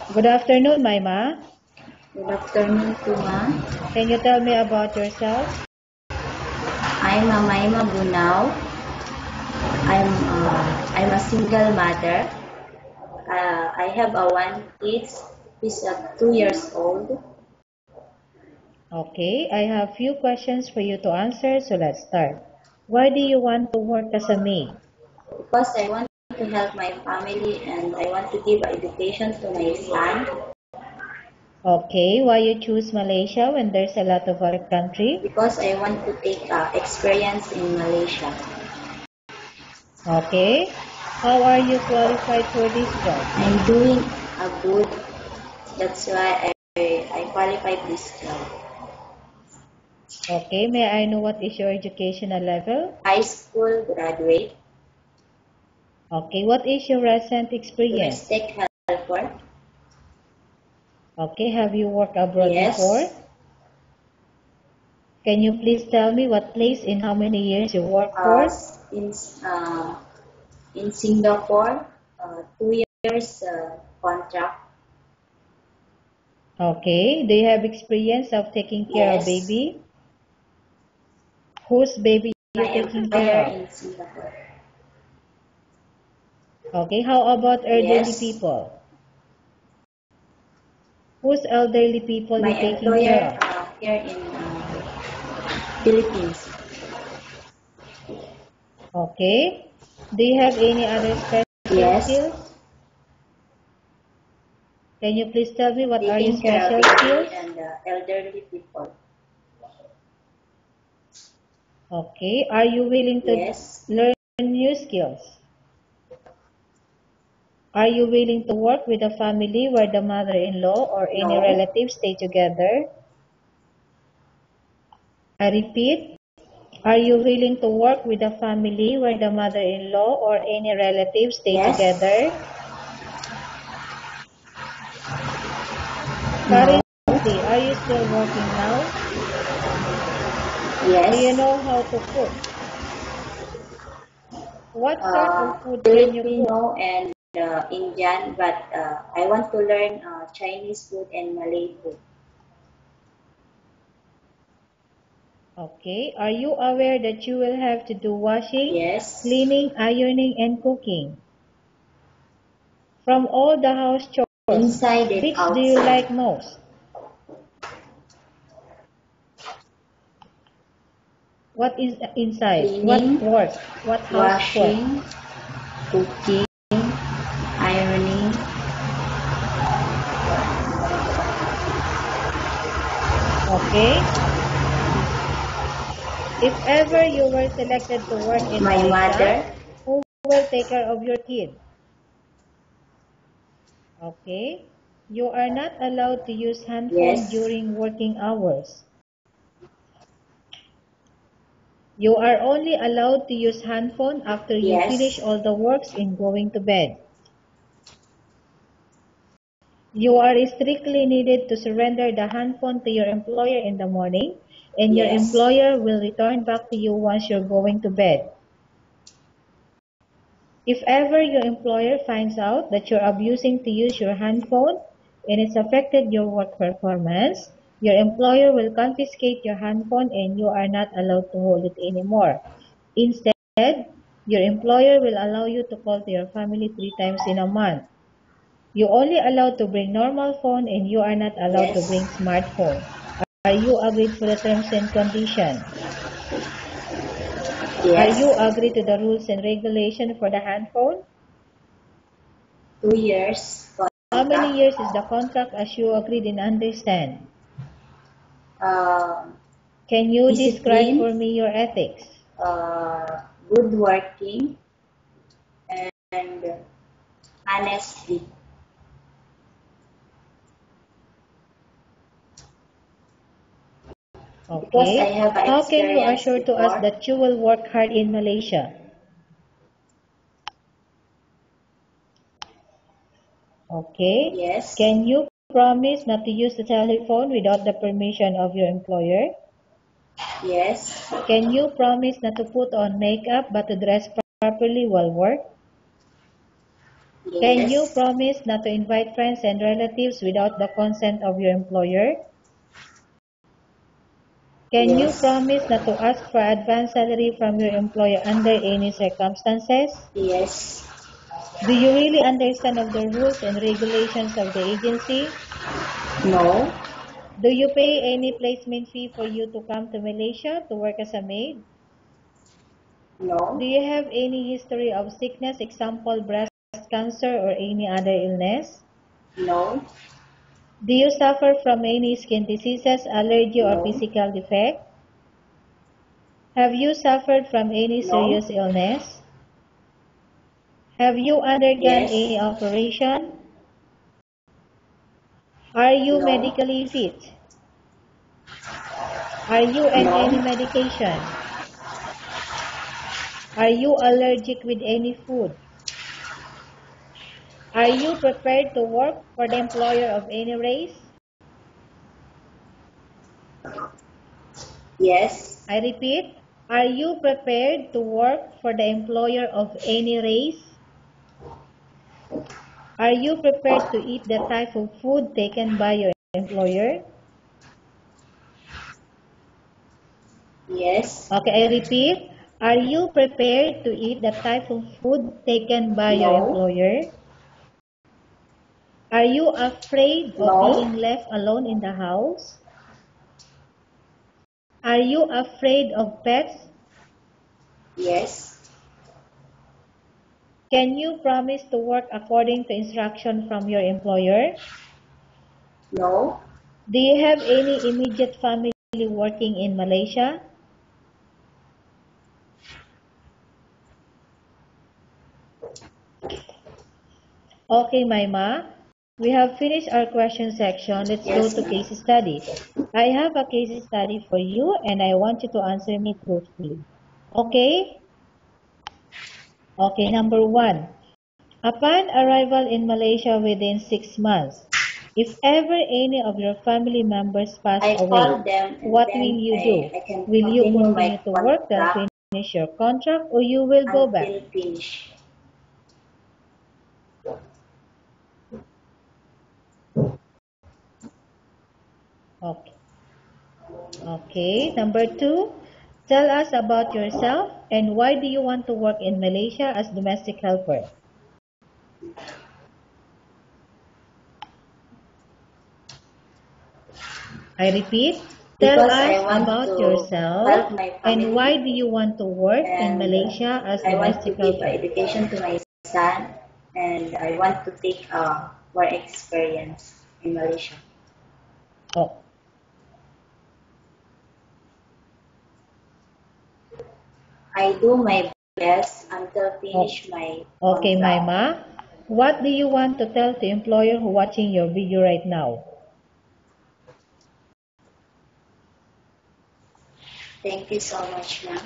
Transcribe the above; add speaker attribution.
Speaker 1: Good afternoon, Maima.
Speaker 2: Good afternoon, Tuma.
Speaker 1: Can you tell me about yourself?
Speaker 2: I'm Maima Bunao. I'm a single mother. I have a one kid. He's 2 years old.
Speaker 1: Okay, I have few questions for you to answer, so let's start. Why do you want to work as a maid?
Speaker 2: Because I want to help my family and I want to give education to my son.
Speaker 1: Okay, why you choose Malaysia when there's a lot of other country?
Speaker 2: Because I want to take experience in Malaysia.
Speaker 1: Okay, how are you qualified for this job?
Speaker 2: I'm doing a good. That's why I qualified this job.
Speaker 1: Okay, may I know what is your educational level?
Speaker 2: High school graduate.
Speaker 1: Okay, what is your recent experience?
Speaker 2: Domestic helper.
Speaker 1: Okay, have you worked abroad before?
Speaker 2: Yes.
Speaker 1: Can you please tell me what place and how many years you worked for?
Speaker 2: In Singapore, 2 years contract.
Speaker 1: Okay, do you have experience of taking care of
Speaker 2: Yes.
Speaker 1: baby? Whose baby
Speaker 2: My
Speaker 1: you taking
Speaker 2: employer
Speaker 1: care of?
Speaker 2: in Singapore.
Speaker 1: Okay, how about elderly
Speaker 2: Yes.
Speaker 1: people? Whose elderly people
Speaker 2: My
Speaker 1: you taking care
Speaker 2: employer
Speaker 1: of?
Speaker 2: here in Philippines.
Speaker 1: Okay, do you have any other special
Speaker 2: Yes.
Speaker 1: skills? Can you please tell me what are your
Speaker 2: Taking care
Speaker 1: special
Speaker 2: of
Speaker 1: skills?
Speaker 2: baby and elderly people.
Speaker 1: Okay, are you willing to
Speaker 2: Yes.
Speaker 1: learn new skills? Are you willing to work with a family where the mother-in-law or any
Speaker 2: No.
Speaker 1: relatives stay together? I repeat, are you willing to work with a family where the mother-in-law or any relatives stay
Speaker 2: Yes.
Speaker 1: together?
Speaker 2: No.
Speaker 1: Currently, are you still working now? Do you
Speaker 2: Yes.
Speaker 1: know how to cook? What sort of food can you cook?
Speaker 2: Filipino and Indian, but I want to learn Chinese food and Malay food.
Speaker 1: Okay, are you aware that you will have to do washing,
Speaker 2: Yes.
Speaker 1: cleaning, ironing, and cooking? From all the house chores,
Speaker 2: Inside and
Speaker 1: which do you
Speaker 2: outside.
Speaker 1: like most? What is inside? What
Speaker 2: Cleaning,
Speaker 1: work? What housework?
Speaker 2: washing, cooking, ironing.
Speaker 1: Okay. If ever you were selected to work in
Speaker 2: My
Speaker 1: Malaysia,
Speaker 2: mother.
Speaker 1: who will take care of your kid? Okay. You are not allowed to use handphone
Speaker 2: Yes.
Speaker 1: during working hours. You are only allowed to use handphone after you finish
Speaker 2: Yes.
Speaker 1: all the works in going to bed. You are strictly needed to surrender the handphone to your employer in the morning, and your
Speaker 2: Yes.
Speaker 1: employer will return back to you once you're going to bed. If ever your employer finds out that you're abusing to use your handphone and it's affected your work performance, your employer will confiscate your handphone and you are not allowed to hold it anymore. Instead, your employer will allow you to call to your family 3 times in a month. You only allowed to bring normal phone and you are not allowed to bring
Speaker 2: Yes.
Speaker 1: smartphone. Are you agreed for the terms and conditions? Are you
Speaker 2: Yes.
Speaker 1: agreed to the rules and regulation for the handphone?
Speaker 2: 2 years
Speaker 1: How many
Speaker 2: contract.
Speaker 1: years is the contract as you agreed and understand?
Speaker 2: Uh,
Speaker 1: Can you describe
Speaker 2: Discipline,
Speaker 1: for me your ethics?
Speaker 2: good working, and honesty. Because I
Speaker 1: Okay.
Speaker 2: have
Speaker 1: How can you
Speaker 2: experience
Speaker 1: assure to us
Speaker 2: before.
Speaker 1: that you will work hard in Malaysia? Okay.
Speaker 2: Yes.
Speaker 1: Can you promise not to use the telephone without the permission of your employer?
Speaker 2: Yes.
Speaker 1: Can you promise not to put on makeup but to dress properly while work? Can you
Speaker 2: Yes.
Speaker 1: promise not to invite friends and relatives without the consent of your employer? Can you
Speaker 2: Yes.
Speaker 1: promise not to ask for advance salary from your employer under any circumstances?
Speaker 2: Yes.
Speaker 1: Do you really understand of the rules and regulations of the agency?
Speaker 2: No.
Speaker 1: Do you pay any placement fee for you to come to Malaysia to work as a maid? Do
Speaker 2: No.
Speaker 1: you have any history of sickness, example breast cancer or any other illness?
Speaker 2: No.
Speaker 1: Do you suffer from any skin diseases, allergy or
Speaker 2: No.
Speaker 1: physical defect? Have you suffered from any
Speaker 2: No.
Speaker 1: serious illness? Have you undergone
Speaker 2: Yes.
Speaker 1: any operation? Are you
Speaker 2: No.
Speaker 1: medically fit? Are you on any
Speaker 2: No.
Speaker 1: medication? Are you allergic with any food? Are you prepared to work for the employer of any race?
Speaker 2: Yes.
Speaker 1: I repeat, are you prepared to work for the employer of any race? Are you prepared to eat the type of food taken by your employer?
Speaker 2: Yes.
Speaker 1: Okay, I repeat, are you prepared to eat the type of food taken by your
Speaker 2: No.
Speaker 1: employer? Are you afraid of
Speaker 2: No.
Speaker 1: being left alone in the house? Are you afraid of pets?
Speaker 2: Yes.
Speaker 1: Can you promise to work according to instruction from your employer?
Speaker 2: No.
Speaker 1: Do you have any immediate family working in Malaysia? Okay, Maima. We have finished our question section. Let's go
Speaker 2: Yes,
Speaker 1: to
Speaker 2: ma'am.
Speaker 1: case study. I have a case study for you and I want you to answer me truthfully. Okay? Okay, number 1. Upon arrival in Malaysia within 6 months, if ever any of your family members pass
Speaker 2: I
Speaker 1: away,
Speaker 2: call them and
Speaker 1: what will
Speaker 2: then
Speaker 1: you do?
Speaker 2: I can
Speaker 1: Will you
Speaker 2: continue my
Speaker 1: continue to work till
Speaker 2: contract
Speaker 1: finish your contract or you will go back?
Speaker 2: until finish.
Speaker 1: Okay. Okay. Number 2, tell us about yourself and why do you want to work in Malaysia as domestic helper? I repeat, tell
Speaker 2: Because
Speaker 1: us
Speaker 2: I want
Speaker 1: about
Speaker 2: to help
Speaker 1: yourself
Speaker 2: my
Speaker 1: and
Speaker 2: family
Speaker 1: why do you want to work in
Speaker 2: and
Speaker 1: Malaysia as
Speaker 2: I want to
Speaker 1: domestic
Speaker 2: give
Speaker 1: helper?
Speaker 2: education to my son and I want to take work experience in Malaysia.
Speaker 1: Oh,
Speaker 2: I do my best until
Speaker 1: oh.
Speaker 2: finish my
Speaker 1: Okay,
Speaker 2: contract.
Speaker 1: Maima. What do you want to tell the employer who watching your video right now?
Speaker 2: Thank you so much, ma'am.